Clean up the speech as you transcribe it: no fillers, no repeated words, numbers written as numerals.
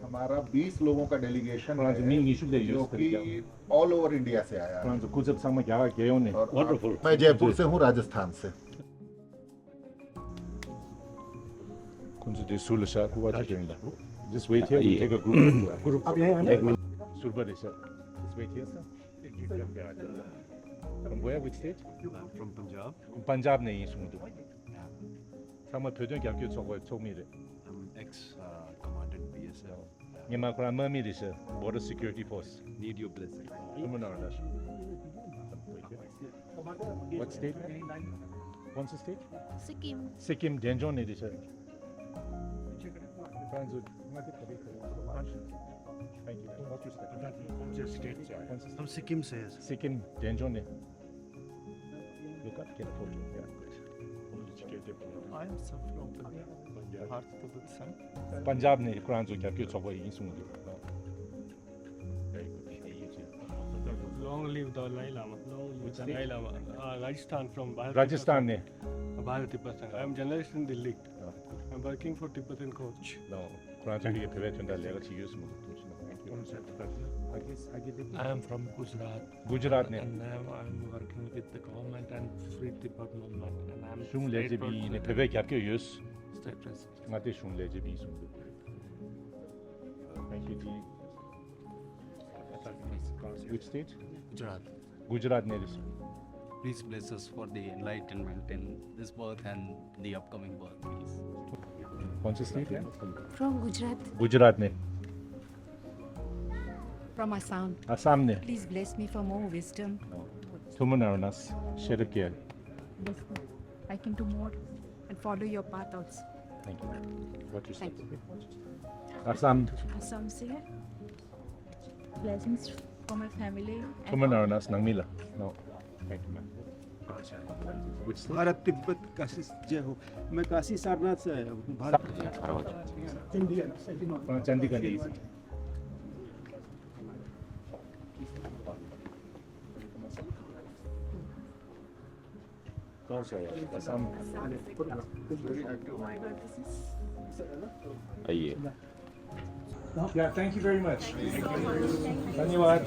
हमारा 20 लोगों का डेलीगेशन 프랑스 है 민기술대 जो 유스 कि ऑल ओवर इंडिया से आया है। 프랑스 구습 상마 야가 개요네. और Wonderful. मैं जयपुर से हूँ, राजस्थान से। 군수대 술샤 구바지 된다. Just wait here. We take a group. Group. 술바리샤. Just wait here, sir. From where? Which state? From Punjab. Punjab नहीं है सुन दो. 상마 표정 क्या 저거 총미래. I'm ex-commandant BSF. 니마 그런 머미리셔. Border Security Force. Need your blessing. Someone or another. What state? What's the state? Sikkim. Sikkim Denjon edition. Thank you. What's your state? From Sikkim says. Sikkim Denjon. Look up, get a photo. Yeah, good. I am from Punjab. Heart to the sun. Punjab ने कुरान जो क्या क्यों चौबा यही सुन लिया. Very good. Long live the Dalai Lama. Long live the Dalai Lama. Rajasthan from Bharat. Rajasthan ने. Bharat Tibetan. I am journalist in Delhi. I am working for Tibetan coach. No, Quran जो ये favourite होता है लेगा चाहिए उसमें. I am from Gujarat. Gujarat ने. And now I am working with the government and free department. And I am शुम ले जे भी ने फेवरेट क्या क्यों यूज़? state president. माते शुम ले जे भी सुन लो. Thank you ji. Which state? Gujarat. Gujarat ने this. Please bless us for the enlightenment in this birth and the upcoming birth, please. कौन सा state है? From Gujarat. गुजरात ने. From Assam, असम ने. please bless me for more wisdom. तुम नारनास शेरप किया. Bless me. I can do more and follow your path also. Thank you. What you said. Thank Assam. Assam se blessings for my family. तुम नारनास नंगमिला. No. Thank you, ma'am. Which state? Bharat Tibet Kashi जय हो। मैं काशी सारनाथ से आया हूँ। भारत चंडीगढ़. कौन सा है? असम. आइए. Yeah, thank you very much. धन्यवाद.